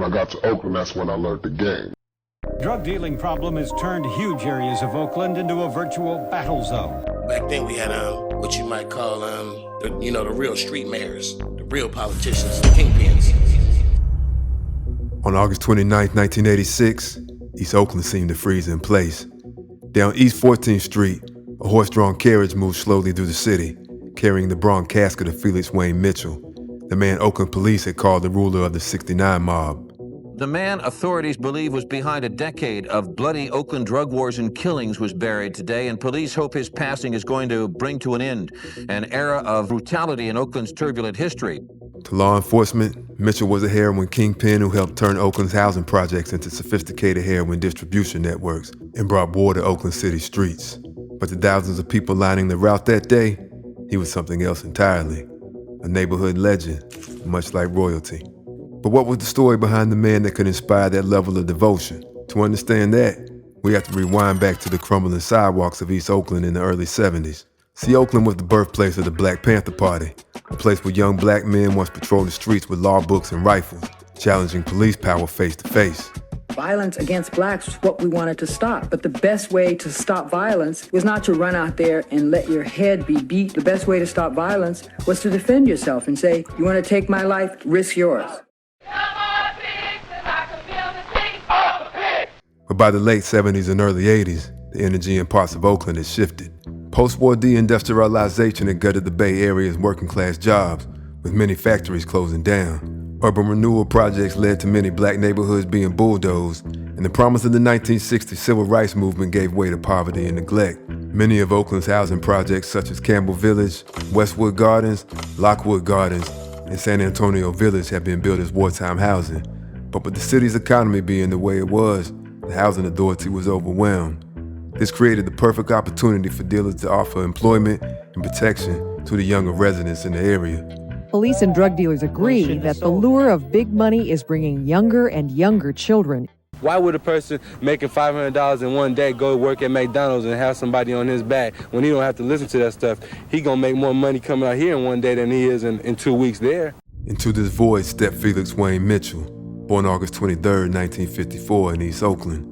When I got to Oakland, that's when I learned the game. Drug dealing problem has turned huge areas of Oakland into a virtual battle zone. Back then we had what you might call the real street mayors, the real politicians, the kingpins. On August 29, 1986, East Oakland seemed to freeze in place. Down East 14th Street, a horse-drawn carriage moved slowly through the city, carrying the bronze casket of Felix Mitchell, the man Oakland police had called the ruler of the '69 mob. The man authorities believe was behind a decade of bloody Oakland drug wars and killings was buried today, and police hope his passing is going to bring to an end an era of brutality in Oakland's turbulent history. To law enforcement, Mitchell was a heroin kingpin who helped turn Oakland's housing projects into sophisticated heroin distribution networks and brought war to Oakland City streets. But to thousands of people lining the route that day, he was something else entirely. A neighborhood legend, much like royalty. But what was the story behind the man that could inspire that level of devotion? To understand that, we have to rewind back to the crumbling sidewalks of East Oakland in the early 70s. See, Oakland was the birthplace of the Black Panther Party, a place where young black men once patrolled the streets with law books and rifles, challenging police power face to face. Violence against blacks was what we wanted to stop. But the best way to stop violence was not to run out there and let your head be beat. The best way to stop violence was to defend yourself and say, you want to take my life, risk yours. But by the late 70s and early 80s, the energy in parts of Oakland had shifted. Post-war deindustrialization had gutted the Bay Area's working-class jobs, with many factories closing down. Urban renewal projects led to many black neighborhoods being bulldozed, and the promise of the 1960s civil rights movement gave way to poverty and neglect. Many of Oakland's housing projects, such as Campbell Village, Westwood Gardens, Lockwood Gardens, and San Antonio Village, had been built as wartime housing. But with the city's economy being the way it was, the housing authority was overwhelmed. This created the perfect opportunity for dealers to offer employment and protection to the younger residents in the area. Police and drug dealers agree that the lure of big money is bringing younger and younger children. Why would a person making $500 in one day go work at McDonald's and have somebody on his back when he don't have to listen to that stuff? He gonna make more money coming out here in one day than he is in 2 weeks there. Into this void stepped Felix Mitchell, born August 23, 1954 in East Oakland.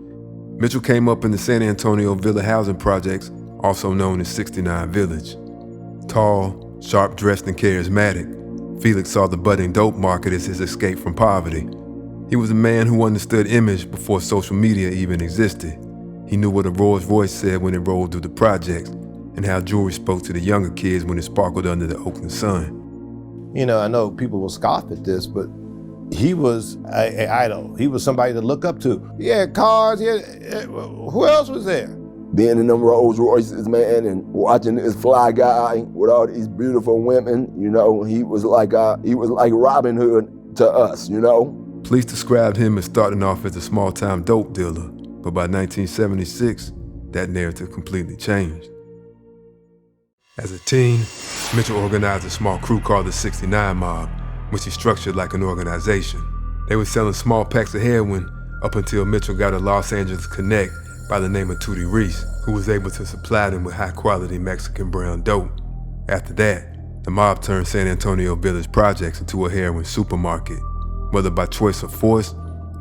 Mitchell came up in the San Antonio Villa housing projects, also known as 69 Village. Tall, sharp-dressed, and charismatic, Felix saw the budding dope market as his escape from poverty. He was a man who understood image before social media even existed. He knew what a Rolls Royce said when it rolled through the projects, and how jewelry spoke to the younger kids when it sparkled under the Oakland sun. You know, I know people will scoff at this, but he was an idol. He was somebody to look up to. He had cars, who else was there? Being in them Rolls Royces, man, and watching this fly guy with all these beautiful women, you know, he was like Robin Hood to us, you know? Police described him as starting off as a small-time dope dealer, but by 1976, that narrative completely changed. As a teen, Mitchell organized a small crew called the 69 Mob, which he structured like an organization. They were selling small packs of heroin up until Mitchell got a Los Angeles connect by the name of Tootie Reese, who was able to supply them with high-quality Mexican brown dope. After that, the mob turned San Antonio Village projects into a heroin supermarket. Whether by choice or force,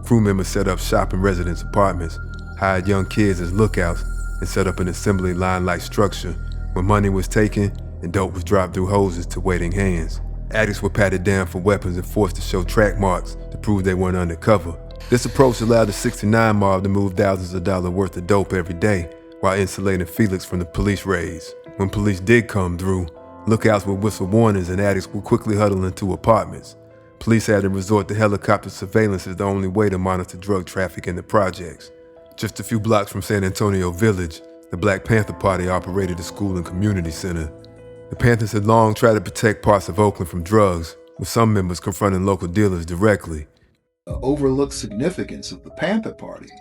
crew members set up shop in residents' apartments, hired young kids as lookouts, and set up an assembly line-like structure where money was taken and dope was dropped through hoses to waiting hands. Addicts were patted down for weapons and forced to show track marks to prove they weren't undercover. This approach allowed the 69 Mob to move thousands of dollars worth of dope every day while insulating Felix from the police raids. When police did come through, lookouts would whistle warnings and addicts would quickly huddle into apartments. Police had to resort to helicopter surveillance as the only way to monitor drug traffic in the projects. Just a few blocks from San Antonio Village, the Black Panther Party operated a school and community center. The Panthers had long tried to protect parts of Oakland from drugs, with some members confronting local dealers directly. The overlooked significance of the Panther Party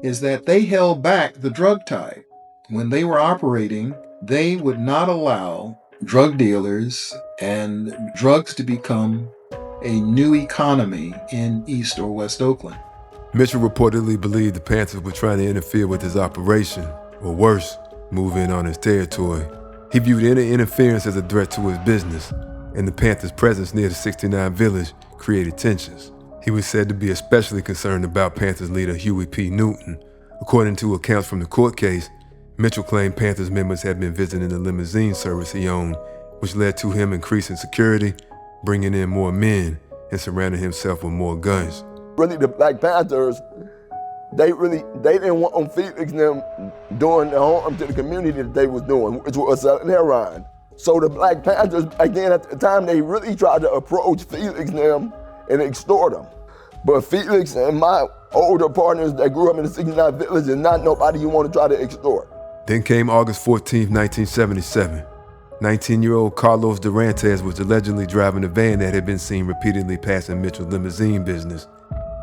is that they held back the drug tide. When they were operating, they would not allow drug dealers and drugs to become a new economy in East or West Oakland. Mitchell reportedly believed the Panthers were trying to interfere with his operation, or worse, move in on his territory. He viewed any interference as a threat to his business, and the Panthers' presence near the 69 Village created tensions. He was said to be especially concerned about Panthers leader Huey P. Newton. According to accounts from the court case, Mitchell claimed Panthers members had been visiting the limousine service he owned, which led to him increasing security, bringing in more men, and surrounding himself with more guns. Really, the Black Panthers, they didn't want Felix and them doing the harm to the community that they was doing, which was selling heroin. So the Black Panthers, again, at the time, they really tried to approach Felix and them and extort them. But Felix and my older partners that grew up in the 69 village is not nobody you want to try to extort. Then came August 14, 1977. 19-year-old Carlos Durantes was allegedly driving a van that had been seen repeatedly passing Mitchell's limousine business.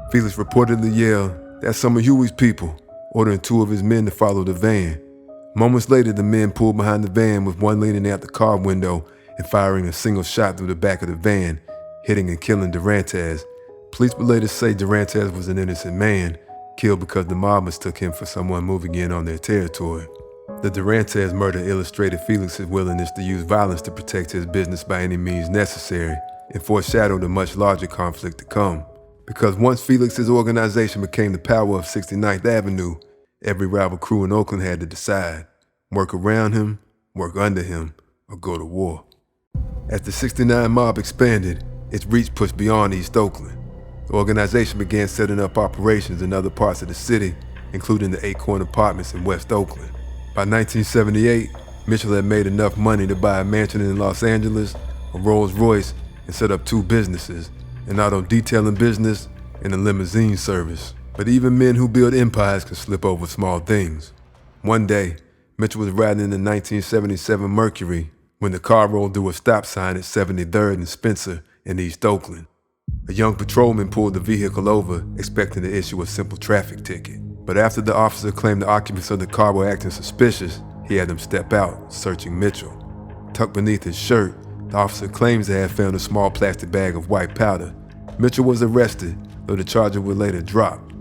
Felix reportedly yelled, "That's some of Huey's people," ordering two of his men to follow the van. Moments later, the men pulled behind the van with one leaning out the car window and firing a single shot through the back of the van, hitting and killing Durantes. Police would later say Durantes was an innocent man, killed because the mob mistook him for someone moving in on their territory. The Durantes murder illustrated Felix's willingness to use violence to protect his business by any means necessary and foreshadowed a much larger conflict to come. Because once Felix's organization became the power of 69th Avenue, every rival crew in Oakland had to decide: work around him, work under him, or go to war. As the 69 mob expanded, its reach pushed beyond East Oakland. The organization began setting up operations in other parts of the city, including the Acorn Apartments in West Oakland. By 1978, Mitchell had made enough money to buy a mansion in Los Angeles, a Rolls Royce, and set up two businesses, an auto detailing business and a limousine service. But even men who build empires can slip over small things. One day, Mitchell was riding in the 1977 Mercury when the car rolled through a stop sign at 73rd and Spencer in East Oakland. A young patrolman pulled the vehicle over, expecting to issue a simple traffic ticket. But after the officer claimed the occupants of the car were acting suspicious, he had them step out, searching Mitchell. Tucked beneath his shirt, the officer claims to have found a small plastic bag of white powder. Mitchell was arrested, though the charges were later dropped.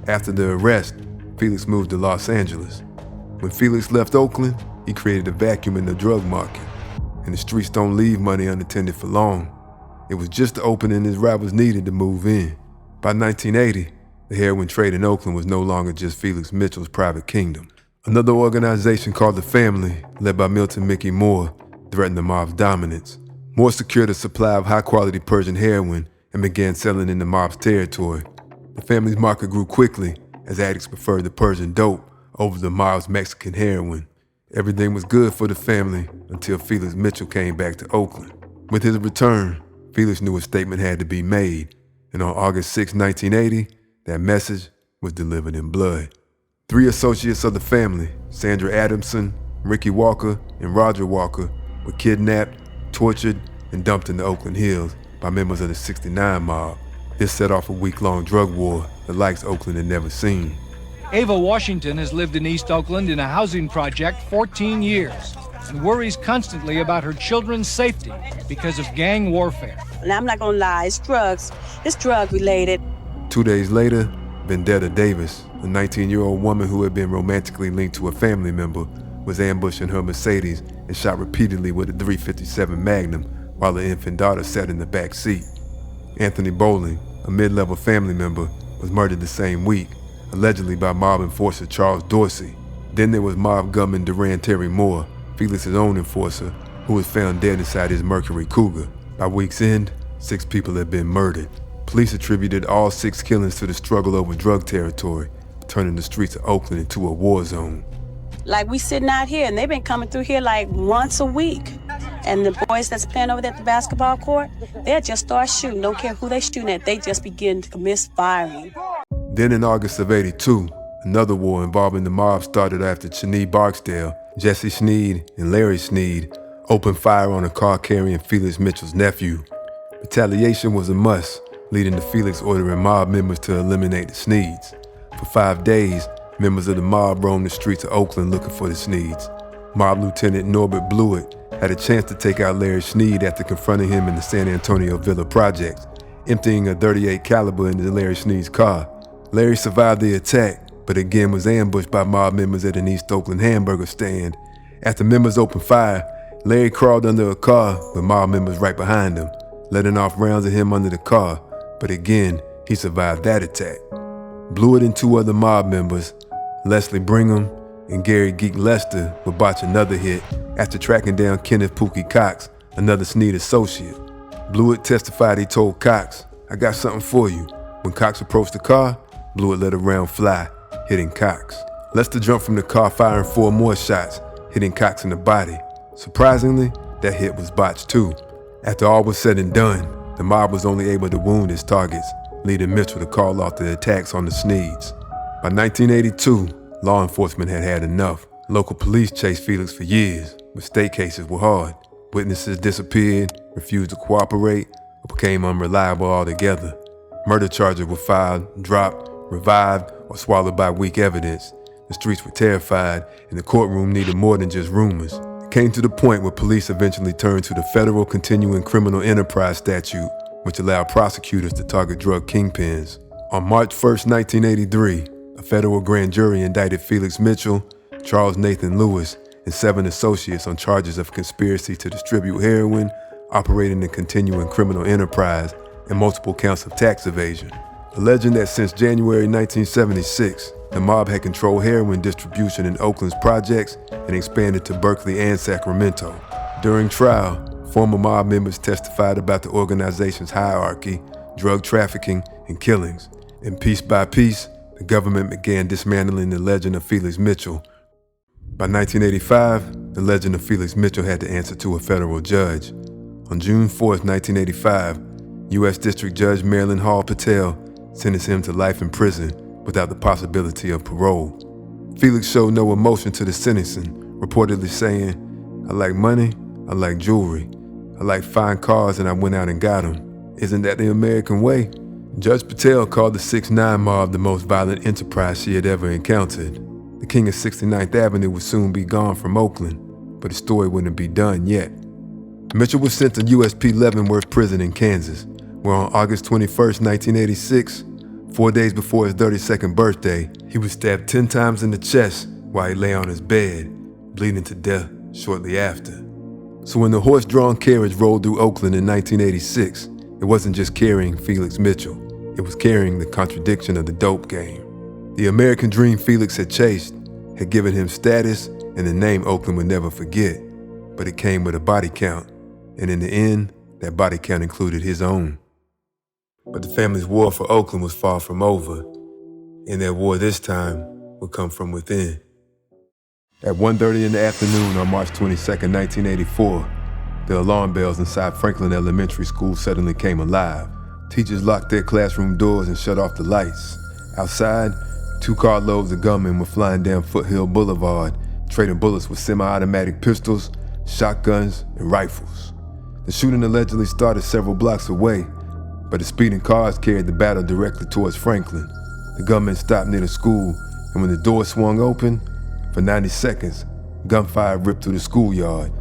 After the arrest, Felix moved to Los Angeles. When Felix left Oakland, he created a vacuum in the drug market. And the streets don't leave money unattended for long. It was just the opening his rivals needed to move in. By 1980, the heroin trade in Oakland was no longer just Felix Mitchell's private kingdom. Another organization called the Family, led by Milton Mickey Moore, threatened the mob's dominance. Moore secured a supply of high-quality Persian heroin and began selling in the mob's territory. The Family's market grew quickly as addicts preferred the Persian dope over the mob's Mexican heroin. Everything was good for the Family until Felix Mitchell came back to Oakland. With his return, Felix knew a statement had to be made, and on August 6, 1980, that message was delivered in blood. 3 associates of the Family, Sandra Adamson, Ricky Walker, and Roger Walker, were kidnapped, tortured, and dumped in the Oakland Hills by members of the 69 mob. This set off a week-long drug war the likes Oakland had never seen. Ava Washington has lived in East Oakland in a housing project 14 years and worries constantly about her children's safety because of gang warfare. And I'm not gonna lie, it's drugs. It's drug-related. 2 days later, Vendetta Davis, a 19-year-old woman who had been romantically linked to a family member, was ambushed in her Mercedes and shot repeatedly with a .357 Magnum while her infant daughter sat in the back seat. Anthony Bowling, a mid-level family member, was murdered the same week, allegedly by mob enforcer Charles Dorsey. Then there was mob gunman Duran Terry Moore, Felix's own enforcer, who was found dead inside his Mercury Cougar. By week's end, 6 people had been murdered. Police attributed all 6 killings to the struggle over drug territory, turning the streets of Oakland into a war zone. Like, we sitting out here, and they've been coming through here like once a week. And the boys that's playing over there at the basketball court, they'll just start shooting. Don't care who they shooting at, they just begin to misfiring. Then in August of '82, another war involving the mob started after Cheney Barksdale, Jesse Sneed, and Larry Sneed opened fire on a car carrying Felix Mitchell's nephew. Retaliation was a must, leading to Felix ordering mob members to eliminate the Sneeds. For 5 days, members of the mob roamed the streets of Oakland looking for the Sneeds. Mob Lieutenant Norbert Bluitt had a chance to take out Larry Sneed after confronting him in the San Antonio Villa projects, emptying a .38 caliber into Larry Sneed's car. Larry survived the attack, but again was ambushed by mob members at an East Oakland hamburger stand. After members opened fire, Larry crawled under a car with mob members right behind him, letting off rounds at him under the car, but again, He survived that attack. Bluitt and 2 other mob members, Leslie Brigham and Gary Geek Lester, would botch another hit after tracking down Kenneth Pookie Cox, another Sneed associate. Bluitt testified he told Cox, "I got something for you." When Cox approached the car, Bluitt let a round fly, hitting Cox. Lester jumped from the car firing 4 more shots, hitting Cox in the body. Surprisingly, that hit was botched too. After all was said and done, the mob was only able to wound its targets, leading Mitchell to call off the attacks on the Sneeds. By 1982, law enforcement had had enough. Local police chased Felix for years, but state cases were hard. Witnesses disappeared, refused to cooperate, or became unreliable altogether. Murder charges were filed, dropped, revived, or swallowed by weak evidence. The streets were terrified, and the courtroom needed more than just rumors. It came to the point where police eventually turned to the Federal Continuing Criminal Enterprise Statute, which allowed prosecutors to target drug kingpins. On March 1st, 1983, a federal grand jury indicted Felix Mitchell, Charles Nathan Lewis, and 7 associates on charges of conspiracy to distribute heroin, operating a continuing criminal enterprise, and multiple counts of tax evasion. Alleging that since January 1976, the mob had controlled heroin distribution in Oakland's projects and expanded to Berkeley and Sacramento. During trial, former mob members testified about the organization's hierarchy, drug trafficking, and killings. And piece by piece, the government began dismantling the legend of Felix Mitchell. By 1985, the legend of Felix Mitchell had to answer to a federal judge. On June 4th, 1985, U.S. District Judge Marilyn Hall Patel sentenced him to life in prison without the possibility of parole. Felix showed no emotion to the sentencing, reportedly saying, "I like money, I like jewelry, I like fine cars, and I went out and got them. Isn't that the American way?" Judge Patel called the 6ix9ine mob the most violent enterprise she had ever encountered. The king of 69th Avenue would soon be gone from Oakland, but his story wouldn't be done yet. Mitchell was sent to USP Leavenworth Prison in Kansas, where on August 21st, 1986, 4 days before his 32nd birthday, he was stabbed 10 times in the chest while he lay on his bed, bleeding to death shortly after. So when the horse-drawn carriage rolled through Oakland in 1986, it wasn't just carrying Felix Mitchell, it was carrying the contradiction of the dope game. The American dream Felix had chased had given him status and a name Oakland would never forget, but it came with a body count, and in the end, that body count included his own. But the family's war for Oakland was far from over, and that war this time would come from within. At 1:30 in the afternoon on March 22nd, 1984, the alarm bells inside Franklin Elementary School suddenly came alive. Teachers locked their classroom doors and shut off the lights. Outside, 2 carloads of gunmen were flying down Foothill Boulevard, trading bullets with semi-automatic pistols, shotguns, and rifles. The shooting allegedly started several blocks away, but the speeding cars carried the battle directly towards Franklin. The gunmen stopped near the school, and when the door swung open, for 90 seconds, gunfire ripped through the schoolyard.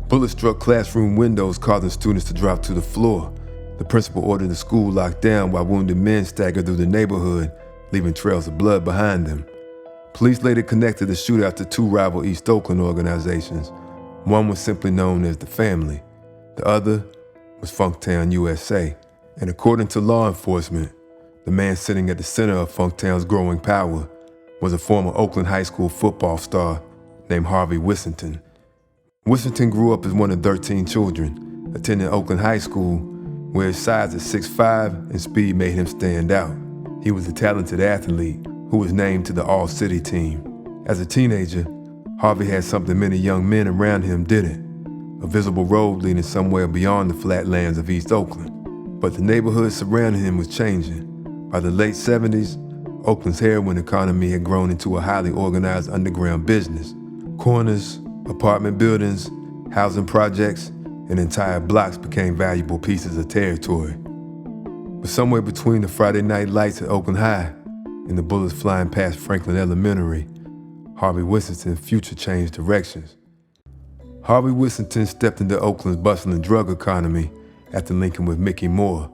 Bullets struck classroom windows, causing students to drop to the floor. The principal ordered the school locked down while wounded men staggered through the neighborhood, leaving trails of blood behind them. Police later connected the shootout to 2 rival East Oakland organizations. One was simply known as the Family. The other was Funktown, USA. And according to law enforcement, the man sitting at the center of Funktown's growing power was a former Oakland high school football star named Harvey Whisenton. Whisenton grew up as one of 13 children, attending Oakland High School, where his size at 6'5" and speed made him stand out. He was a talented athlete who was named to the All-City team. As a teenager, Harvey had something many young men around him didn't: a visible road leading somewhere beyond the flatlands of East Oakland. But the neighborhood surrounding him was changing. By the late 70s, Oakland's heroin economy had grown into a highly organized underground business. Corners, apartment buildings, housing projects, and entire blocks became valuable pieces of territory. But somewhere between the Friday night lights at Oakland High and the bullets flying past Franklin Elementary, Harvey Whisenton's future changed directions. Harvey Whisenton stepped into Oakland's bustling drug economy after linking with Mickey Moore,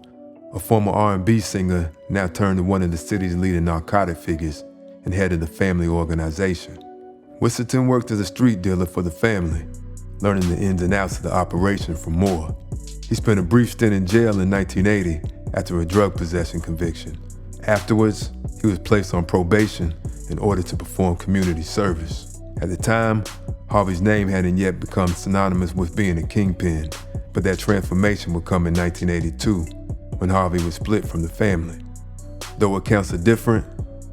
a former R&B singer now turned to one of the city's leading narcotic figures and head of the Family organization. Whisenton worked as a street dealer for the Family, learning the ins and outs of the operation from Moore. He spent a brief stint in jail in 1980 after a drug possession conviction. Afterwards, he was placed on probation in order to perform community service. At the time, Harvey's name hadn't yet become synonymous with being a kingpin, but that transformation would come in 1982 when Harvey was split from the family. Though accounts are different,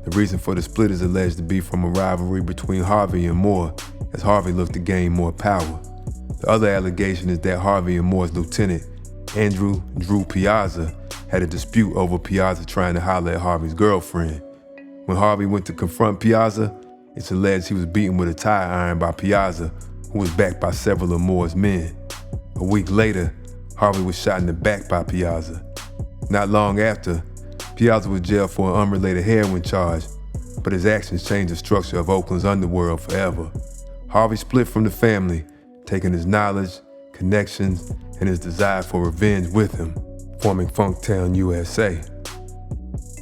the reason for the split is alleged to be from a rivalry between Harvey and Moore, as Harvey looked to gain more power. The other allegation is that Harvey and Moore's lieutenant, Andrew Drew Piazza, had a dispute over Piazza trying to holler at Harvey's girlfriend. When Harvey went to confront Piazza, it's alleged he was beaten with a tire iron by Piazza, who was backed by several of Moore's men. A week later, Harvey was shot in the back by Piazza. Not long after, Piazza was jailed for an unrelated heroin charge, but his actions changed the structure of Oakland's underworld forever. Harvey split from the family, taking his knowledge, connections, and his desire for revenge with him, forming Funktown, USA.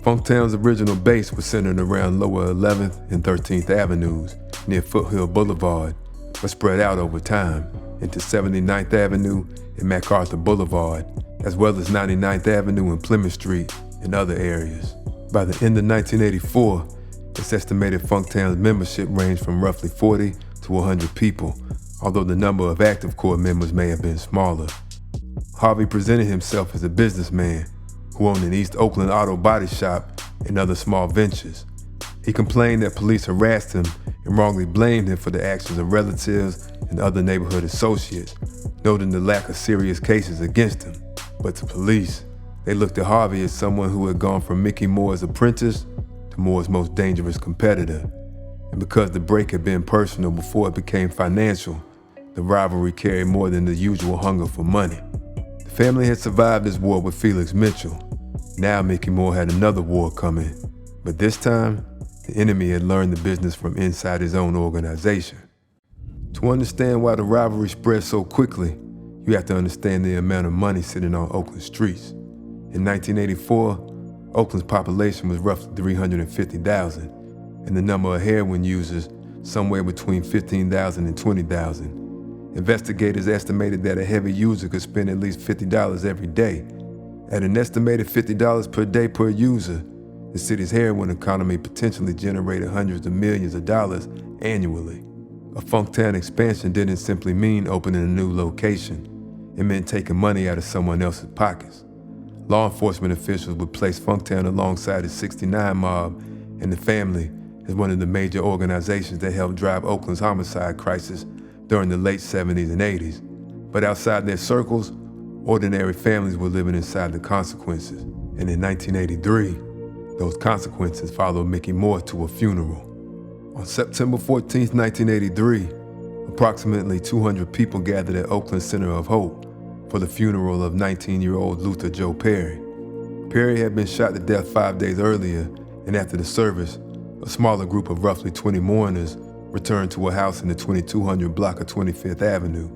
Funktown's original base was centered around Lower 11th and 13th Avenues, near Foothill Boulevard, but spread out over time into 79th Avenue and MacArthur Boulevard, as well as 99th Avenue and Plymouth Street and other areas. By the end of 1984, it's estimated Funktown's membership ranged from roughly 40 to 100 people, although the number of active core members may have been smaller. Harvey presented himself as a businessman who owned an East Oakland auto body shop and other small ventures. He complained that police harassed him and wrongly blamed him for the actions of relatives and other neighborhood associates, noting the lack of serious cases against him. But to police, they looked at Harvey as someone who had gone from Mickey Moore's apprentice to Moore's most dangerous competitor. And because the break had been personal before it became financial, the rivalry carried more than the usual hunger for money. The family had survived this war with Felix Mitchell. Now Mickey Moore had another war coming, but this time, the enemy had learned the business from inside his own organization. To understand why the rivalry spread so quickly, you have to understand the amount of money sitting on Oakland streets. In 1984, Oakland's population was roughly 350,000, and the number of heroin users somewhere between 15,000 and 20,000. Investigators estimated that a heavy user could spend at least $50 every day. At an estimated $50 per day per user, the city's heroin economy potentially generated hundreds of millions of dollars annually. A Funktown expansion didn't simply mean opening a new location. It meant taking money out of someone else's pockets. Law enforcement officials would place Funktown alongside the 69 mob and the family as one of the major organizations that helped drive Oakland's homicide crisis during the late 70s and 80s. But outside their circles, ordinary families were living inside the consequences. And in 1983, those consequences followed Mickey Moore to a funeral. On September 14, 1983, approximately 200 people gathered at Oakland Center of Hope for the funeral of 19-year-old Luther Joe Perry. Perry had been shot to death 5 days earlier, and after the service, a smaller group of roughly 20 mourners returned to a house in the 2200 block of 25th Avenue.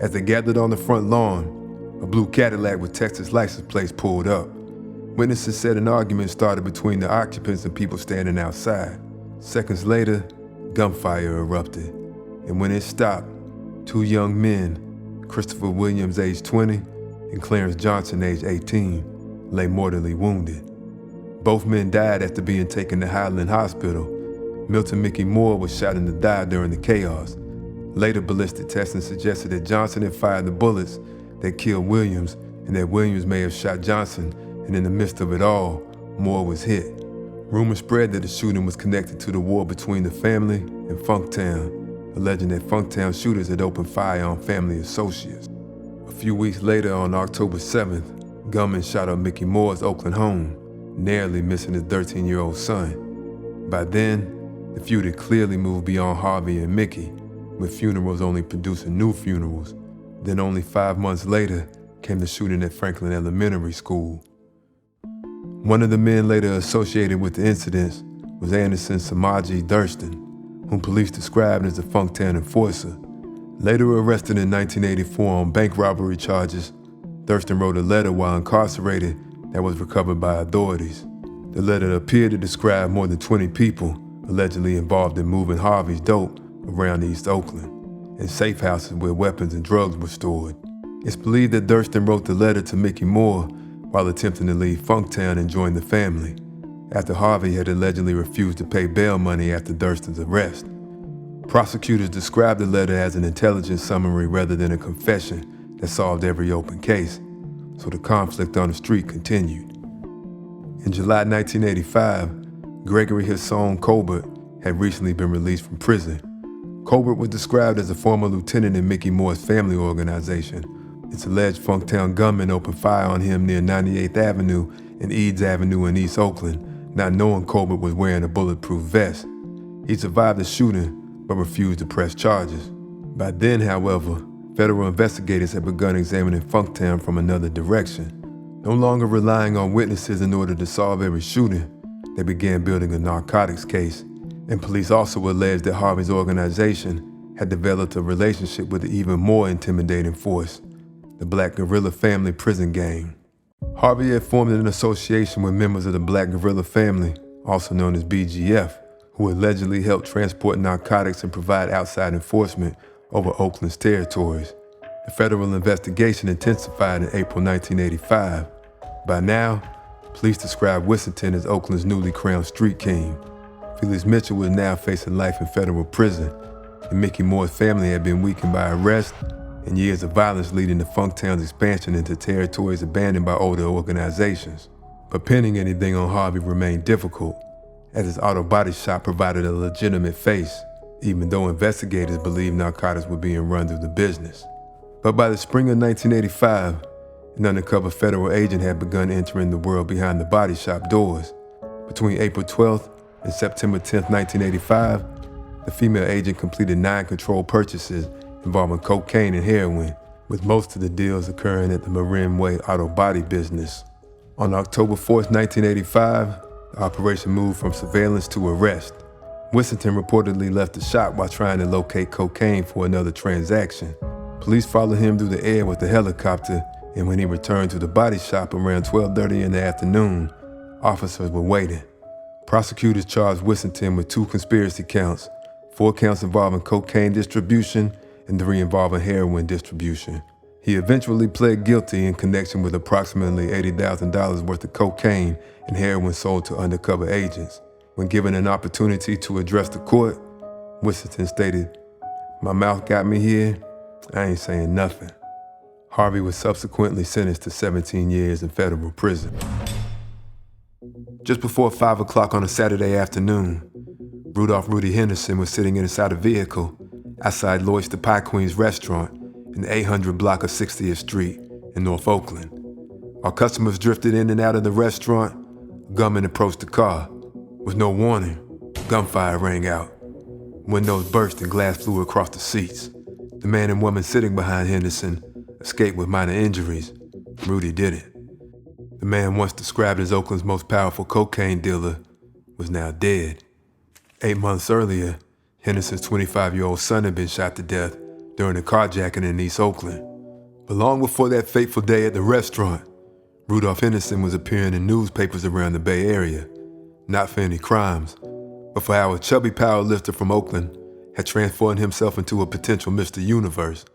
As they gathered on the front lawn, a blue Cadillac with Texas license plates pulled up. Witnesses said an argument started between the occupants and people standing outside. Seconds later, gunfire erupted, and when it stopped, two young men, Christopher Williams, age 20, and Clarence Johnson, age 18, lay mortally wounded. Both men died after being taken to Highland Hospital. Milton Mickey Moore was shot and to die during the chaos. Later ballistic testing suggested that Johnson had fired the bullets that killed Williams, and that Williams may have shot Johnson, and in the midst of it all, Moore was hit. Rumors spread that the shooting was connected to the war between the family and Funktown, alleging that Funktown shooters had opened fire on family associates. A few weeks later, on October 7th, gunmen shot up Mickey Moore's Oakland home, narrowly missing his 13-year-old son. By then, the feud had clearly moved beyond Harvey and Mickey, with funerals only producing new funerals. Then only 5 months later came the shooting at Franklin Elementary School. One of the men later associated with the incidents was Anderson Samaji Thurston, whom police described as a Funktown enforcer. Later arrested in 1984 on bank robbery charges, Thurston wrote a letter while incarcerated that was recovered by authorities. The letter appeared to describe more than 20 people allegedly involved in moving Harvey's dope around East Oakland, and safe houses where weapons and drugs were stored. It's believed that Thurston wrote the letter to Mickey Moore while attempting to leave Funktown and join the family, after Harvey had allegedly refused to pay bail money after Thurston's arrest. Prosecutors described the letter as an intelligence summary rather than a confession that solved every open case, so the conflict on the street continued. In July 1985, Gregory Hassan Colbert had recently been released from prison. Colbert was described as a former lieutenant in Mickey Moore's family organization. It's alleged Funktown gunmen opened fire on him near 98th Avenue and Eads Avenue in East Oakland, not knowing Colbert was wearing a bulletproof vest. He survived the shooting, but refused to press charges. By then, however, federal investigators had begun examining Funktown from another direction. No longer relying on witnesses in order to solve every shooting, they began building a narcotics case, and police also alleged that Harvey's organization had developed a relationship with an even more intimidating force, the Black Guerrilla Family Prison Gang. Harvey had formed an association with members of the Black Guerrilla Family, also known as BGF, who allegedly helped transport narcotics and provide outside enforcement over Oakland's territories. The federal investigation intensified in April 1985. By now, police described Whisenton as Oakland's newly crowned street king. Felix Mitchell was now facing life in federal prison, and Mickey Moore's family had been weakened by arrest and years of violence leading to Funktown's expansion into territories abandoned by older organizations. But pinning anything on Harvey remained difficult, as his auto body shop provided a legitimate face, even though investigators believed narcotics were being run through the business. But by the spring of 1985, an undercover federal agent had begun entering the world behind the body shop doors. Between April 12th and September 10th, 1985, the female agent completed 9 controlled purchases involving cocaine and heroin, with most of the deals occurring at the Marin Way auto body business. On October 4th, 1985, the operation moved from surveillance to arrest. Whisenton reportedly left the shop while trying to locate cocaine for another transaction. Police followed him through the air with a helicopter, and when he returned to the body shop around 12:30 in the afternoon, officers were waiting. Prosecutors charged Whisenton with 2 conspiracy counts, 4 counts involving cocaine distribution and 3 involving heroin distribution. He eventually pled guilty in connection with approximately $80,000 worth of cocaine and heroin sold to undercover agents. When given an opportunity to address the court, Whisenton stated, "My mouth got me here, I ain't saying nothing." Harvey was subsequently sentenced to 17 years in federal prison. Just before 5 o'clock on a Saturday afternoon, Rudolph Rudy Henderson was sitting inside a vehicle outside Lloyd's the Pie Queen's restaurant in the 800 block of 60th Street in North Oakland. While customers drifted in and out of the restaurant, a gunman approached the car. With no warning, gunfire rang out. Windows burst and glass flew across the seats. The man and woman sitting behind Henderson escaped with minor injuries. Rudy didn't. The man once described as Oakland's most powerful cocaine dealer was now dead. 8 months earlier, Henderson's 25-year-old son had been shot to death during a carjacking in East Oakland. But long before that fateful day at the restaurant, Rudolph Henderson was appearing in newspapers around the Bay Area, not for any crimes, but for how a chubby powerlifter from Oakland had transformed himself into a potential Mr. Universe.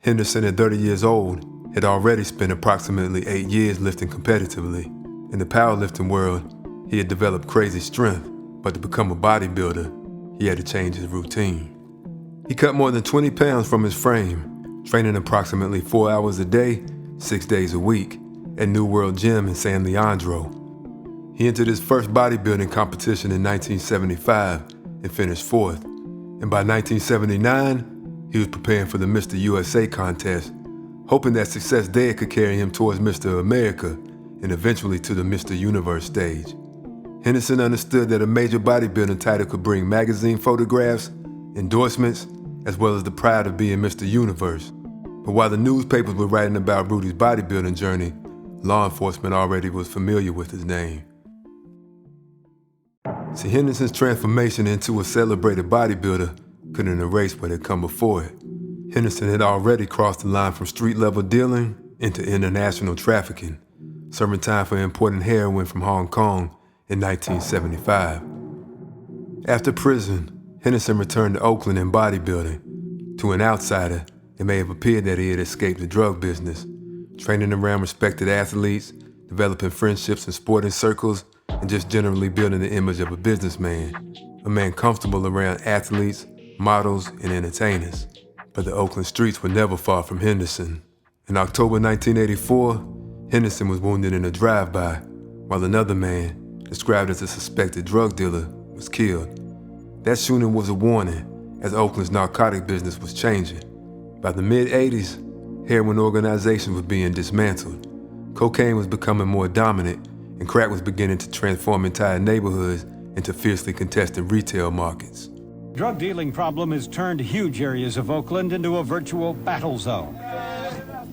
Henderson, at 30 years old, had already spent approximately 8 years lifting competitively. In the powerlifting world, he had developed crazy strength, but to become a bodybuilder, he had to change his routine. He cut more than 20 pounds from his frame, training approximately 4 hours a day, 6 days a week, at New World Gym in San Leandro. He entered his first bodybuilding competition in 1975 and finished 4th. And by 1979, he was preparing for the Mr. USA contest, hoping that success there could carry him towards Mr. America and eventually to the Mr. Universe stage. Henderson understood that a major bodybuilding title could bring magazine photographs, endorsements, as well as the pride of being Mr. Universe. But while the newspapers were writing about Rudy's bodybuilding journey, law enforcement already was familiar with his name. See, Henderson's transformation into a celebrated bodybuilder couldn't erase what had come before it. Henderson had already crossed the line from street-level dealing into international trafficking, serving time for importing heroin from Hong Kong in 1975. After prison, Henderson returned to Oakland in bodybuilding. To an outsider, it may have appeared that he had escaped the drug business, training around respected athletes, developing friendships in sporting circles, and just generally building the image of a businessman, a man comfortable around athletes, models, and entertainers. But the Oakland streets were never far from Henderson. In October 1984, Henderson was wounded in a drive-by, while another man, described as a suspected drug dealer, was killed. That shooting was a warning, as Oakland's narcotic business was changing. By the mid-'80s, heroin organizations were being dismantled. Cocaine was becoming more dominant, and crack was beginning to transform entire neighborhoods into fiercely contested retail markets. Drug dealing problem has turned huge areas of Oakland into a virtual battle zone.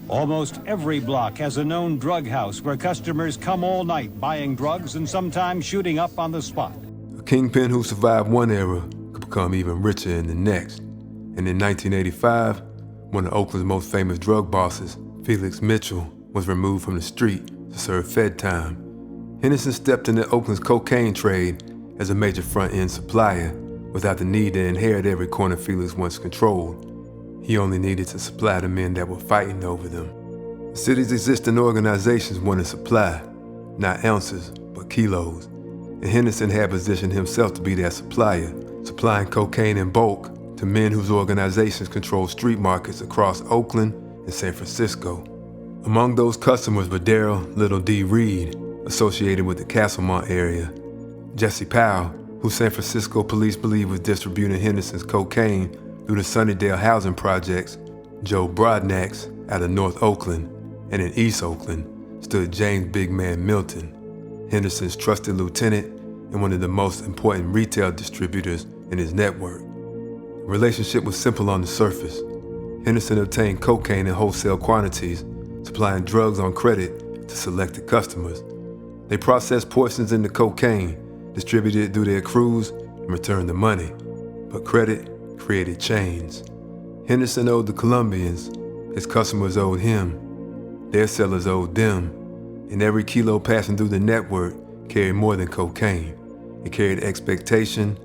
Almost every block has a known drug house where customers come all night buying drugs and sometimes shooting up on the spot. A kingpin who survived one era could become even richer in the next. And in 1985, one of Oakland's most famous drug bosses, Felix Mitchell, was removed from the street to serve Fed time. Henderson stepped into Oakland's cocaine trade as a major front-end supplier without the need to inherit every corner Felix once controlled. He only needed to supply the men that were fighting over them. The city's existing organizations wanted supply, not ounces, but kilos. And Henderson had positioned himself to be that supplier, supplying cocaine in bulk to men whose organizations controlled street markets across Oakland and San Francisco. Among those customers were Daryl Little D. Reed, associated with the Castlemont area, Jesse Powell, who San Francisco police believe was distributing Henderson's cocaine through the Sunnydale housing projects, Joe Broadnax out of North Oakland, and in East Oakland stood James Big Man Milton, Henderson's trusted lieutenant and one of the most important retail distributors in his network. The relationship was simple on the surface. Henderson obtained cocaine in wholesale quantities, supplying drugs on credit to selected customers. They processed portions into cocaine, distributed it through their crews, and returned the money. But credit created chains. Henderson owed the Colombians, his customers owed him, their sellers owed them, and every kilo passing through the network carried more than cocaine. It carried expectation,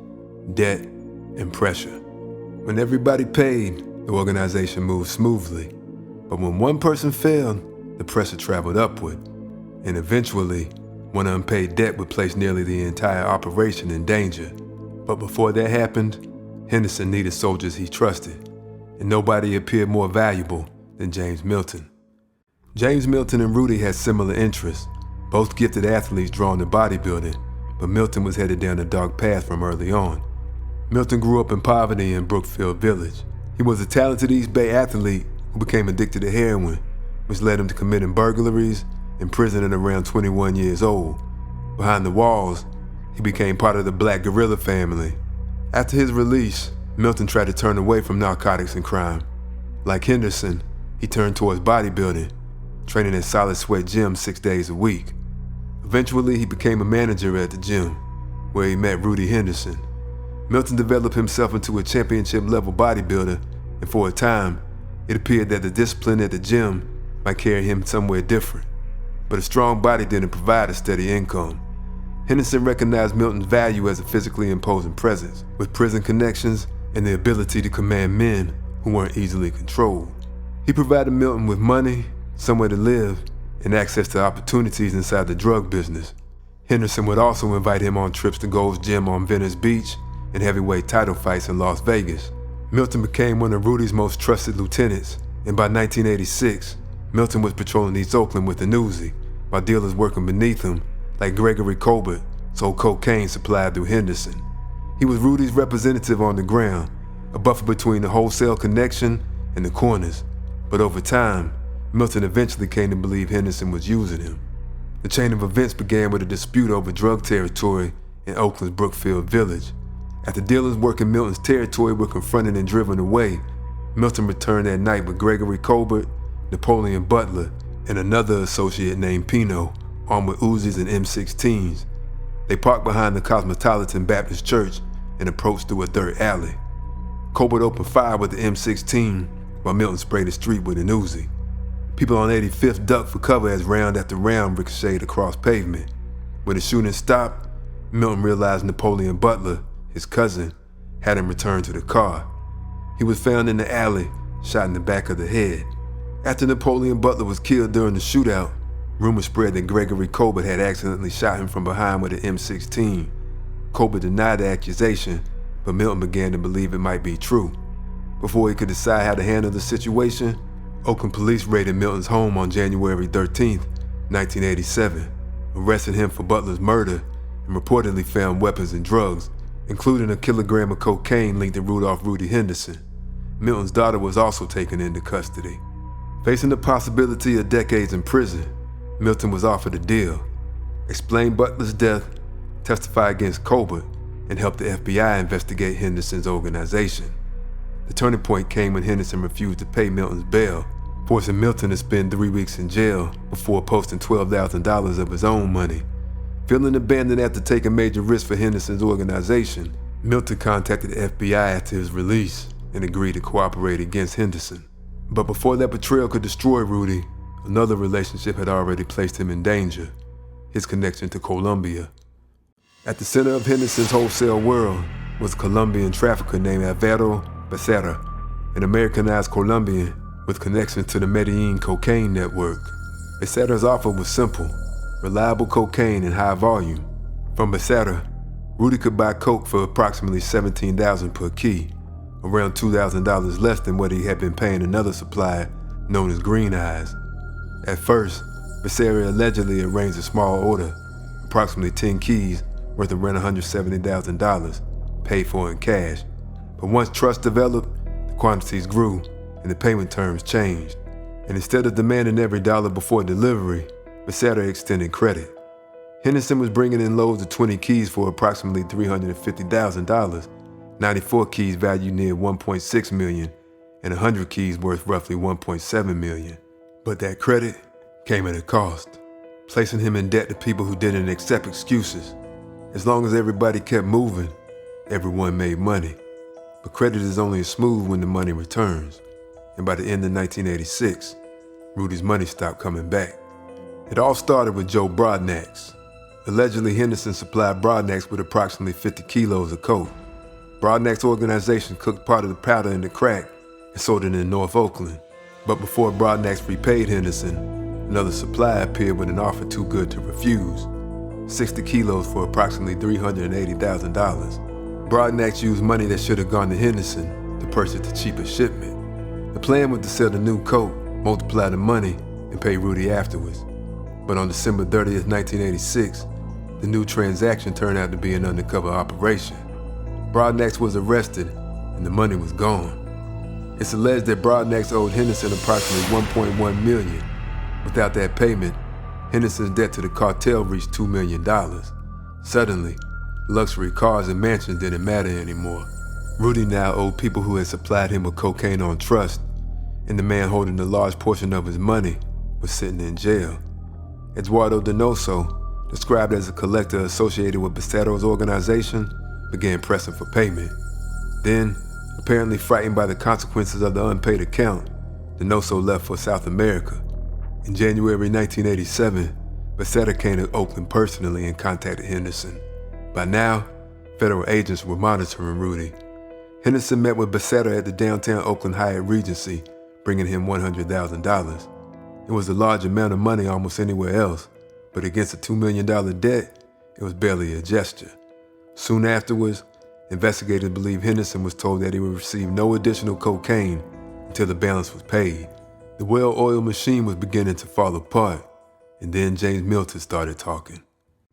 debt, and pressure. When everybody paid, the organization moved smoothly. But when one person failed, the pressure traveled upward, and eventually, one unpaid debt would place nearly the entire operation in danger. But before that happened, Henderson needed soldiers he trusted, and nobody appeared more valuable than James Milton. James Milton and Rudy had similar interests, both gifted athletes drawn to bodybuilding, but Milton was headed down a dark path from early on. Milton grew up in poverty in Brookfield Village. He was a talented East Bay athlete who became addicted to heroin, which led him to committing burglaries in prison at around 21 years old. Behind the walls, he became part of the Black Guerrilla family. After his release, Milton tried to turn away from narcotics and crime. Like Henderson, he turned towards bodybuilding, training at Solid Sweat Gym 6 days a week. Eventually, he became a manager at the gym, where he met Rudy Henderson. Milton developed himself into a championship-level bodybuilder, and for a time, it appeared that the discipline at the gym might carry him somewhere different. But a strong body didn't provide a steady income. Henderson recognized Milton's value as a physically imposing presence, with prison connections and the ability to command men who weren't easily controlled. He provided Milton with money, somewhere to live, and access to opportunities inside the drug business. Henderson would also invite him on trips to Gold's Gym on Venice Beach and heavyweight title fights in Las Vegas. Milton became one of Rudy's most trusted lieutenants, and by 1986, Milton was patrolling East Oakland with an Uzi, while dealers working beneath him, like Gregory Colbert, sold cocaine supplied through Henderson. He was Rudy's representative on the ground, a buffer between the wholesale connection and the corners. But over time, Milton eventually came to believe Henderson was using him. The chain of events began with a dispute over drug territory in Oakland's Brookfield Village. After dealers working Milton's territory were confronted and driven away, Milton returned that night with Gregory Colbert, Napoleon Butler, and another associate named Pino, armed with Uzis and M16s. They parked behind the Cosmopolitan Baptist Church and approached through a dirt alley. Colbert opened fire with the M16, while Milton sprayed the street with an Uzi. People on 85th ducked for cover as round after round ricocheted across pavement. When the shooting stopped, Milton realized Napoleon Butler, his cousin, hadn't returned to the car. He was found in the alley, shot in the back of the head. After Napoleon Butler was killed during the shootout, Rumors spread that Gregory Colbert had accidentally shot him from behind with an M16. Colbert denied the accusation, but Milton began to believe it might be true. Before he could decide how to handle the situation, Oakland police raided Milton's home on January 13, 1987, arrested him for Butler's murder, and reportedly found weapons and drugs, including a kilogram of cocaine linked to Rudolph Rudy Henderson. Milton's daughter was also taken into custody. Facing the possibility of decades in prison, Milton was offered a deal: explain Butler's death, testify against Colbert, and help the FBI investigate Henderson's organization. The turning point came when Henderson refused to pay Milton's bail, forcing Milton to spend 3 weeks in jail before posting $12,000 of his own money. Feeling abandoned after taking major risks for Henderson's organization, Milton contacted the FBI after his release and agreed to cooperate against Henderson. But before that betrayal could destroy Rudy, another relationship had already placed him in danger: his connection to Colombia. At the center of Henderson's wholesale world was a Colombian trafficker named Alvaro Becerra, an Americanized Colombian with connections to the Medellin cocaine network. Becerra's offer was simple: reliable cocaine in high volume. From Becerra, Rudy could buy coke for approximately $17,000 per key, around $2,000 less than what he had been paying another supplier known as Green Eyes. At first, Becerra allegedly arranged a small order, approximately 10 keys worth around $170,000, paid for in cash. But once trust developed, the quantities grew and the payment terms changed. And instead of demanding every dollar before delivery, Becerra extended credit. Henderson was bringing in loads of 20 keys for approximately $350,000, 94 keys valued near $1.6 million, and 100 keys worth roughly $1.7 million. But that credit came at a cost, placing him in debt to people who didn't accept excuses. As long as everybody kept moving, everyone made money. But credit is only as smooth when the money returns. And by the end of 1986, Rudy's money stopped coming back. It all started with Joe Broadnax. Allegedly, Henderson supplied Broadnax with approximately 50 kilos of coke. Broadnax's organization cooked part of the powder into crack and sold it in North Oakland. But before Broadnax repaid Henderson, another supplier appeared with an offer too good to refuse: 60 kilos for approximately $380,000. Broadnax used money that should have gone to Henderson to purchase the cheapest shipment. The plan was to sell the new coke, multiply the money, and pay Rudy afterwards. But on December 30th, 1986, the new transaction turned out to be an undercover operation. Broadnax was arrested, and the money was gone. It's alleged that Broadnax owed Henderson approximately $1.1 million. Without that payment, Henderson's debt to the cartel reached $2 million. Suddenly, luxury cars and mansions didn't matter anymore. Rudy now owed people who had supplied him with cocaine on trust, and the man holding a large portion of his money was sitting in jail. Eduardo Donoso, described as a collector associated with Becerra's organization, began pressing for payment. Then, apparently frightened by the consequences of the unpaid account, Donoso left for South America. In January 1987, Becerra came to Oakland personally and contacted Henderson. By now, federal agents were monitoring Rudy. Henderson met with Becerra at the downtown Oakland Hyatt Regency, bringing him $100,000. It was a large amount of money almost anywhere else, but against a $2 million debt, it was barely a gesture. Soon afterwards, investigators believe Henderson was told that he would receive no additional cocaine until the balance was paid. The well-oiled machine was beginning to fall apart, and then James Milton started talking.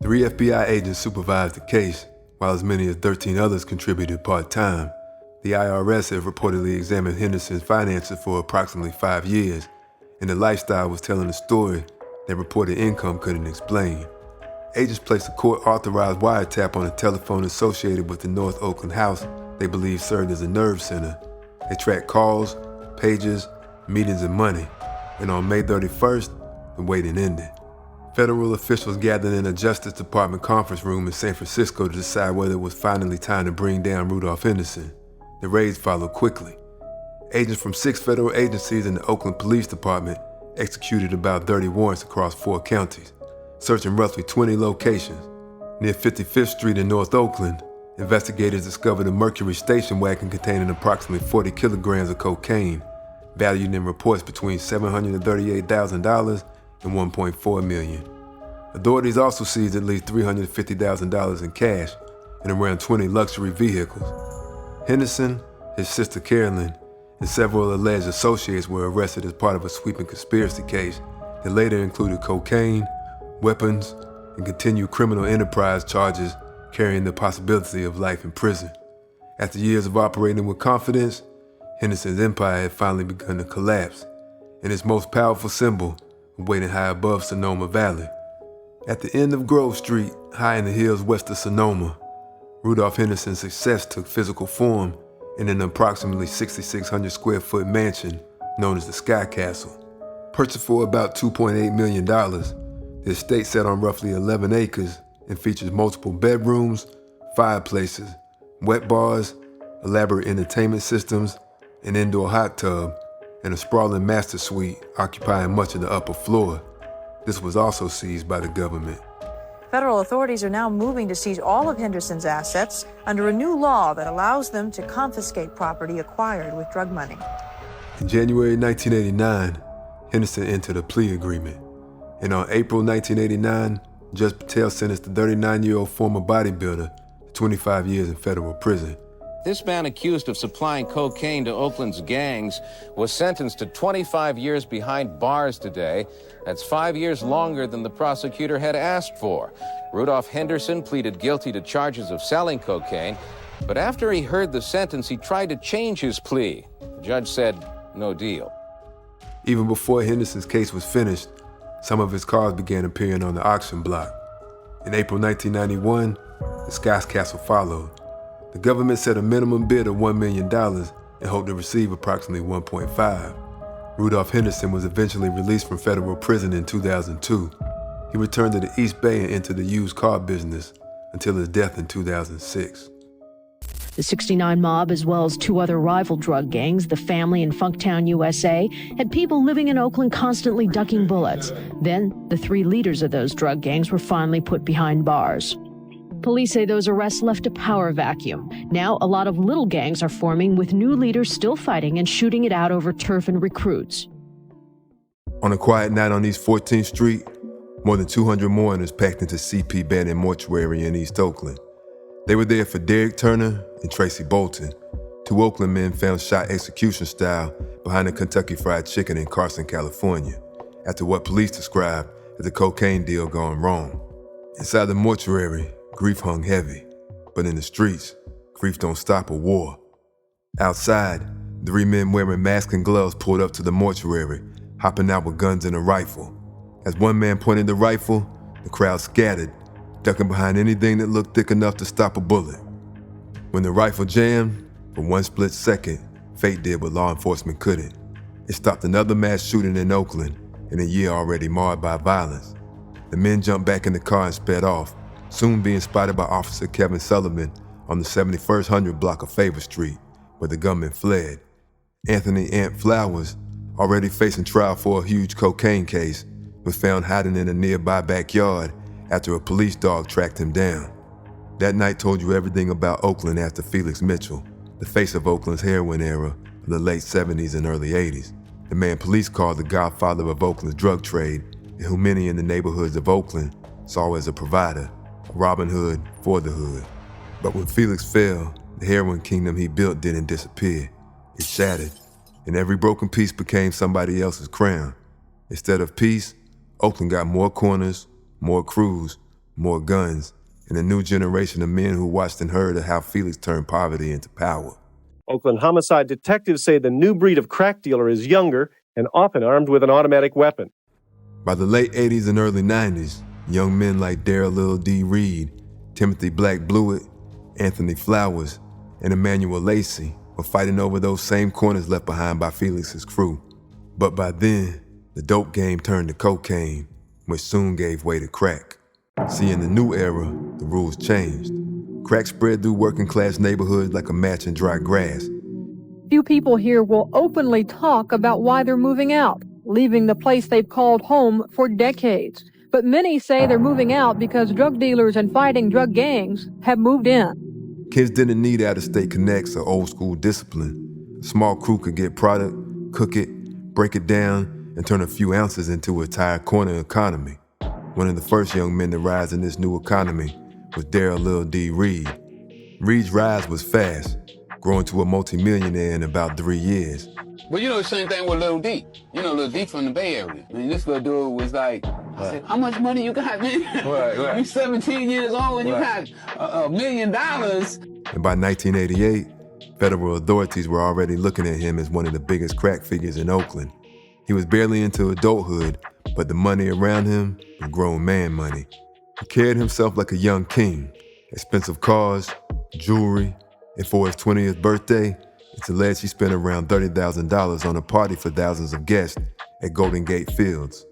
3 FBI agents supervised the case, while as many as 13 others contributed part-time. The IRS had reportedly examined Henderson's finances for approximately 5 years, and the lifestyle was telling a story that reported income couldn't explain. Agents placed a court-authorized wiretap on a telephone associated with the North Oakland house they believed served as a nerve center. They tracked calls, pages, meetings, and money, and on May 31st, the waiting ended. Federal officials gathered in a Justice Department conference room in San Francisco to decide whether it was finally time to bring down Rudolph Henderson. The raids followed quickly. Agents from 6 federal agencies and the Oakland Police Department executed about 30 warrants across 4 counties, searching roughly 20 locations. Near 55th Street in North Oakland, investigators discovered a Mercury station wagon containing approximately 40 kilograms of cocaine, valued in reports between $738,000 and $1.4 million. Authorities also seized at least $350,000 in cash and around 20 luxury vehicles. Henderson, his sister Carolyn, and several alleged associates were arrested as part of a sweeping conspiracy case that later included cocaine, weapons, and continued criminal enterprise charges carrying the possibility of life in prison. After years of operating with confidence, Henderson's empire had finally begun to collapse, and its most powerful symbol was waiting high above Sonoma Valley. At the end of Grove Street, high in the hills west of Sonoma, Rudolph Henderson's success took physical form in an approximately 6,600 square foot mansion known as the Sky Castle. Purchased for about $2.8 million, the estate sat on roughly 11 acres and features multiple bedrooms, fireplaces, wet bars, elaborate entertainment systems, an indoor hot tub, and a sprawling master suite occupying much of the upper floor. This was also seized by the government. Federal authorities are now moving to seize all of Henderson's assets under a new law that allows them to confiscate property acquired with drug money. In January 1989, Henderson entered a plea agreement. And on April 1989, Judge Patel sentenced the 39-year-old former bodybuilder to 25 years in federal prison. This man accused of supplying cocaine to Oakland's gangs was sentenced to 25 years behind bars today. That's 5 years longer than the prosecutor had asked for. Rudolph Henderson pleaded guilty to charges of selling cocaine, but after he heard the sentence, he tried to change his plea. The judge said, no deal. Even before Henderson's case was finished, some of his cars began appearing on the auction block. In April 1991, the Sky Castle followed. The government set a minimum bid of $1 million and hoped to receive approximately $1.5. Rudolph Henderson was eventually released from federal prison in 2002. He returned to the East Bay and entered the used car business until his death in 2006. The 69 Mob, as well as two other rival drug gangs, the Family and Funktown, USA, had people living in Oakland constantly ducking bullets. Then, the three leaders of those drug gangs were finally put behind bars. Police say those arrests left a power vacuum. Now, a lot of little gangs are forming, with new leaders still fighting and shooting it out over turf and recruits. On a quiet night on East 14th Street, more than 200 mourners packed into CP Bannon Mortuary in East Oakland. They were there for Derek Turner and Tracy Bolton, two Oakland men found shot execution style behind a Kentucky Fried Chicken in Carson, California, after what police described as a cocaine deal gone wrong. Inside the mortuary, grief hung heavy, but in the streets, grief don't stop a war. Outside, 3 men wearing masks and gloves pulled up to the mortuary, hopping out with guns and a rifle. As one man pointed the rifle, the crowd scattered, ducking behind anything that looked thick enough to stop a bullet. When the rifle jammed, for one split second, fate did what law enforcement couldn't. It stopped another mass shooting in Oakland in a year already marred by violence. The men jumped back in the car and sped off, soon being spotted by Officer Kevin Sullivan on the 7100 block of Favor Street, where the gunman fled. Anthony Ant Flowers, already facing trial for a huge cocaine case, was found hiding in a nearby backyard after a police dog tracked him down. That night told you everything about Oakland after Felix Mitchell, the face of Oakland's heroin era of the late 70s and early 80s, the man police called the godfather of Oakland's drug trade, and who many in the neighborhoods of Oakland saw as a provider, a Robin Hood for the hood. But when Felix fell, the heroin kingdom he built didn't disappear. It shattered, and every broken piece became somebody else's crown. Instead of peace, Oakland got more corners, more crews, more guns, and a new generation of men who watched and heard of how Felix turned poverty into power. Oakland homicide detectives say the new breed of crack dealer is younger and often armed with an automatic weapon. By the late 80s and early 90s, young men like Darryl Lil D. Reed, Timothy Black Bluitt, Anthony Flowers, and Emmanuel Lacy were fighting over those same corners left behind by Felix's crew. But by then, the dope game turned to cocaine, which soon gave way to crack. See, in the new era, the rules changed. Crack spread through working class neighborhoods like a match in dry grass. Few people here will openly talk about why they're moving out, leaving the place they've called home for decades. But many say they're moving out because drug dealers and fighting drug gangs have moved in. Kids didn't need out-of-state connects or old-school discipline. A small crew could get product, cook it, break it down, and turn a few ounces into a entire corner economy. One of the first young men to rise in this new economy was Daryl Lil D. Reed. Reed's rise was fast, growing to a multimillionaire in about 3 years. But you know the same thing with Lil D. You know Lil D from the Bay Area. I mean, this little dude was like, I said, how much money you got, man? Right. You 17 years old and you got $1 million. And by 1988, federal authorities were already looking at him as one of the biggest crack figures in Oakland. He was barely into adulthood, but the money around him was grown man money. He carried himself like a young king. Expensive cars, jewelry, and for his 20th birthday, it's alleged he spent around $30,000 on a party for thousands of guests at Golden Gate Fields.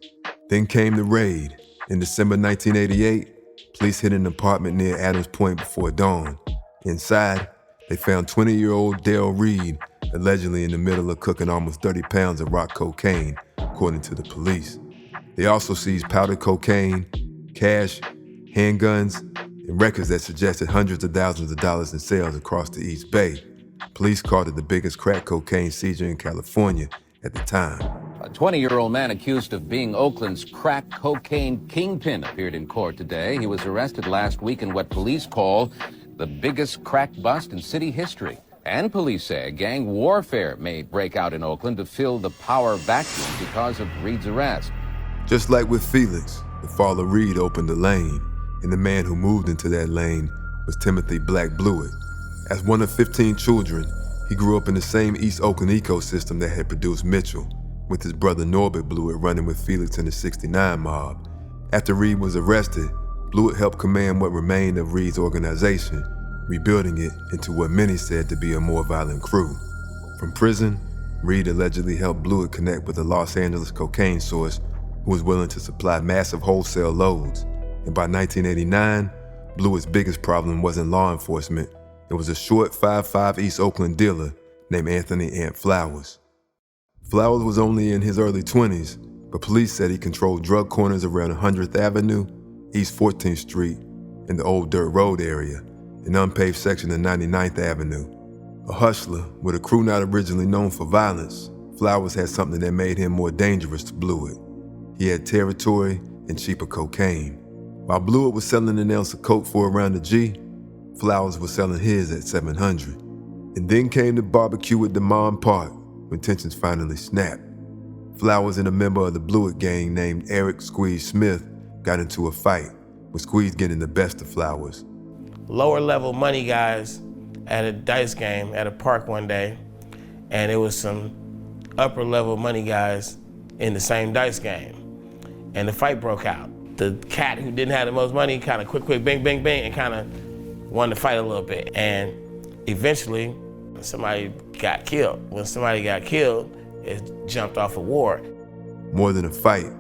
Then came the raid. In December 1988, police hit an apartment near Adams Point before dawn. Inside, they found 20-year-old Dale Reed allegedly in the middle of cooking almost 30 pounds of rock cocaine, according to the police. They also seized powdered cocaine, cash, handguns, and records that suggested hundreds of thousands of dollars in sales across the East Bay. Police called it the biggest crack cocaine seizure in California at the time. A 20-year-old man accused of being Oakland's crack cocaine kingpin appeared in court today. He was arrested last week in what police call the biggest crack bust in city history. And police say gang warfare may break out in Oakland to fill the power vacuum because of Reed's arrest. Just like with Felix, the fall of Reed opened a lane, and the man who moved into that lane was Timothy Black Bluitt. As one of 15 children, he grew up in the same East Oakland ecosystem that had produced Mitchell, with his brother Norbert Bluitt running with Felix and the 69 mob. After Reed was arrested, Bluitt helped command what remained of Reed's organization, rebuilding it into what many said to be a more violent crew. From prison, Reed allegedly helped Bluitt connect with a Los Angeles cocaine source who was willing to supply massive wholesale loads. And by 1989, Bluitt's biggest problem wasn't law enforcement. It was a short 5'5" East Oakland dealer named Anthony Ant Flowers. Flowers was only in his early 20s, but police said he controlled drug corners around 100th Avenue, East 14th Street, and the Old Dirt Road area, an unpaved section of 99th Avenue. A hustler with a crew not originally known for violence, Flowers had something that made him more dangerous to Bluitt. He had territory and cheaper cocaine. While Bluitt was selling an ounce of coke for around a G, Flowers was selling his at 700. And then came the barbecue at the Mom Park when tensions finally snapped. Flowers and a member of the Bluitt gang named Eric Squeeze Smith got into a fight, with Squeeze getting the best of Flowers. Lower level money guys at a dice game at a park one day, and it was some upper level money guys in the same dice game. And the fight broke out. The cat who didn't have the most money kind of quick, bang, bang, bang, and kind of won the fight a little bit. And eventually, somebody got killed. When somebody got killed, it jumped off a war. More than a fight,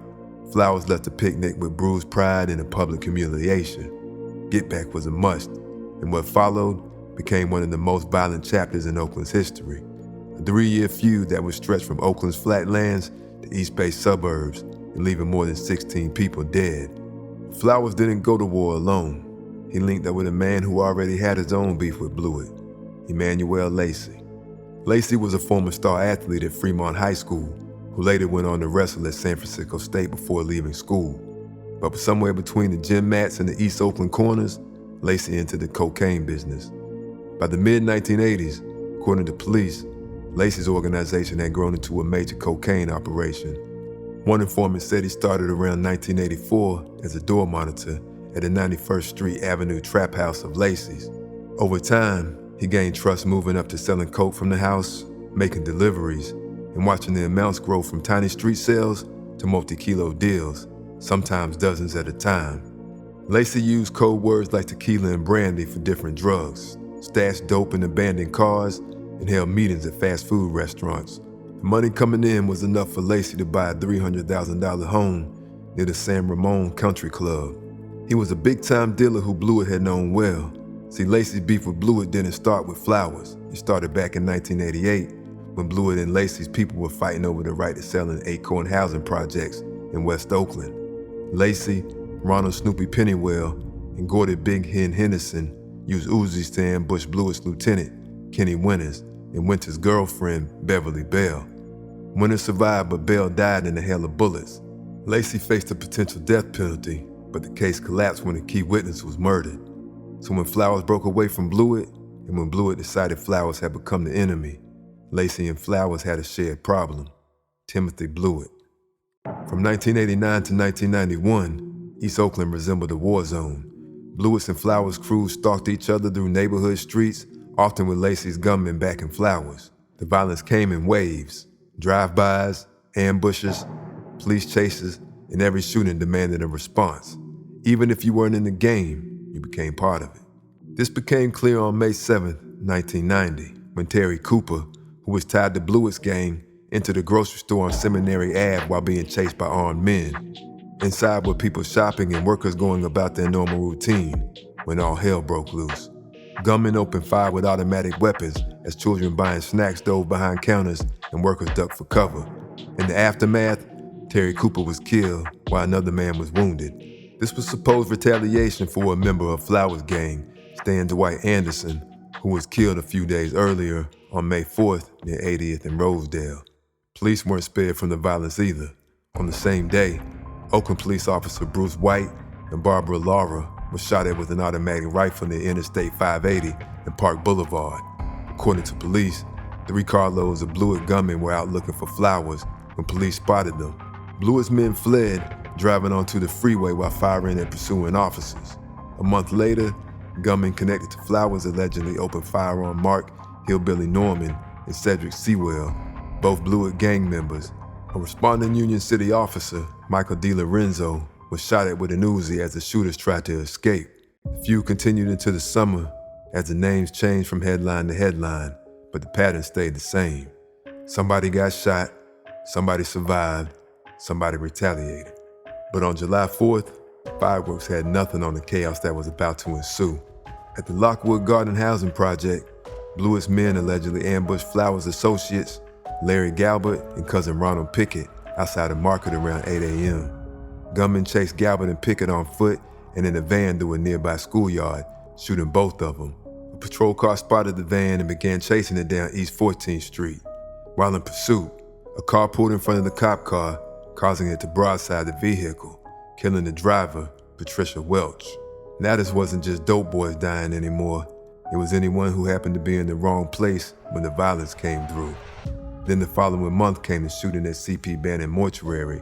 Flowers left the picnic with bruised pride and a public humiliation. Get back was a must, and what followed became one of the most violent chapters in Oakland's history. A 3-year feud that would stretch from Oakland's flatlands to East Bay suburbs and leaving more than 16 people dead. Flowers didn't go to war alone. He linked up with a man who already had his own beef with Bluitt, Emmanuel Lacy. Lacy was a former star athlete at Fremont High School who later went on to wrestle at San Francisco State before leaving school. But somewhere between the gym mats and the East Oakland corners, Lacy entered the cocaine business. By the mid-1980s, according to police, Lacy's organization had grown into a major cocaine operation. One informant said he started around 1984 as a door monitor at the 91st Street Avenue trap house of Lacy's. Over time, he gained trust moving up to selling coke from the house, making deliveries, and watching the amounts grow from tiny street sales to multi-kilo deals, sometimes dozens at a time. Lacy used code words like tequila and brandy for different drugs, stashed dope in abandoned cars, and held meetings at fast food restaurants. The money coming in was enough for Lacy to buy a $300,000 home near the San Ramon Country Club. He was a big-time dealer who Bluitt had known well. See, Lacy's beef with Bluitt didn't start with Flowers. It started back in 1988 when Bluitt and Lacy's people were fighting over the right to sell in Acorn housing projects in West Oakland. Lacy, Ronald Snoopy Pennywell, and Gordy Big Hen Henderson used Uzis to ambush Bluitt's lieutenant, Kenny Winters, and Winters' girlfriend, Beverly Bell. Winter survived, but Bell died in a hail of bullets. Lacy faced a potential death penalty, but the case collapsed when a key witness was murdered. So when Flowers broke away from Bluitt, and when Bluitt decided Flowers had become the enemy, Lacy and Flowers had a shared problem: Timothy Bluitt. From 1989 to 1991, East Oakland resembled a war zone. Bluitt's and Flowers' crews stalked each other through neighborhood streets, often with Lacy's gunmen backing Flowers. The violence came in waves: drive-bys, ambushes, police chases, and every shooting demanded a response. Even if you weren't in the game, you became part of it. This became clear on May 7, 1990, when Terry Cooper, who was tied to Bluitt's gang, entered a grocery store on Seminary Ave while being chased by armed men. Inside were people shopping and workers going about their normal routine when all hell broke loose. Gunmen opened fire with automatic weapons as children buying snacks dove behind counters and workers ducked for cover. In the aftermath, Terry Cooper was killed while another man was wounded. This was supposed retaliation for a member of Flowers' gang, Stan Dwight Anderson, who was killed a few days earlier on May 4th near 80th and Rosedale. Police weren't spared from the violence either. On the same day, Oakland police officer Bruce White and Barbara Laura were shot at with an automatic rifle near Interstate 580 and Park Boulevard. According to police, 3 carloads of Bluitt gunmen were out looking for Flowers when police spotted them. Bluitt's men fled, driving onto the freeway while firing and pursuing officers. A month later, gunmen connected to Flowers allegedly opened fire on Mark Hillbilly Norman and Cedric Sewell, both Bluitt gang members. A responding Union City officer, Michael DiLorenzo, was shot at with an Uzi as the shooters tried to escape. The feud continued into the summer as the names changed from headline to headline, but the pattern stayed the same. Somebody got shot, somebody survived, somebody retaliated. But on July 4th, fireworks had nothing on the chaos that was about to ensue. At the Lockwood Garden Housing Project, Bluitt's men allegedly ambushed Flowers' associates, Larry Galbert and cousin Ronald Pickett, outside the market around 8 a.m. Gunmen chased Galbert and Pickett on foot and in a van through a nearby schoolyard, shooting both of them. A patrol car spotted the van and began chasing it down East 14th Street. While in pursuit, a car pulled in front of the cop car, causing it to broadside the vehicle, killing the driver, Patricia Welch. Now this wasn't just dope boys dying anymore. It was anyone who happened to be in the wrong place when the violence came through. Then the following month came the shooting at CP Bannon Mortuary,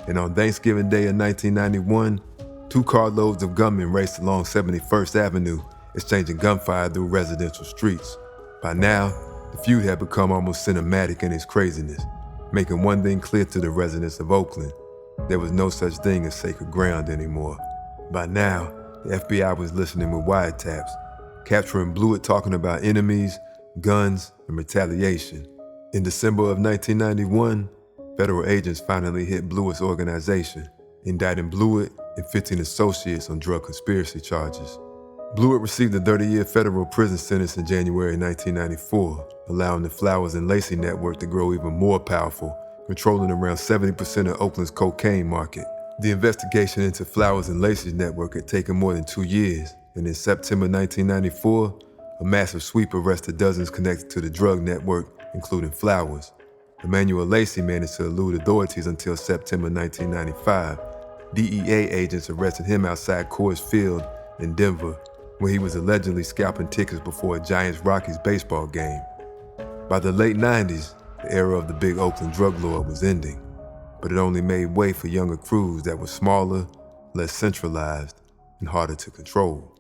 and on Thanksgiving Day of 1991, 2 carloads of gunmen raced along 71st Avenue, exchanging gunfire through residential streets. By now, the feud had become almost cinematic in its craziness, making one thing clear to the residents of Oakland: there was no such thing as sacred ground anymore. By now, the FBI was listening with wiretaps, capturing Bluitt talking about enemies, guns, and retaliation. In December of 1991, federal agents finally hit Bluitt's organization, indicting Bluitt and 15 associates on drug conspiracy charges. Bluitt received a 30-year federal prison sentence in January 1994, allowing the Flowers and Lacy network to grow even more powerful, controlling around 70% of Oakland's cocaine market. The investigation into Flowers and Lacy's network had taken more than 2 years, and in September 1994, a massive sweep arrested dozens connected to the drug network, including Flowers. Emmanuel Lacy managed to elude authorities until September 1995. DEA agents arrested him outside Coors Field in Denver, where he was allegedly scalping tickets before a Giants-Rockies baseball game. By the late 90s, the era of the big Oakland drug lord was ending, but it only made way for younger crews that were smaller, less centralized, and harder to control.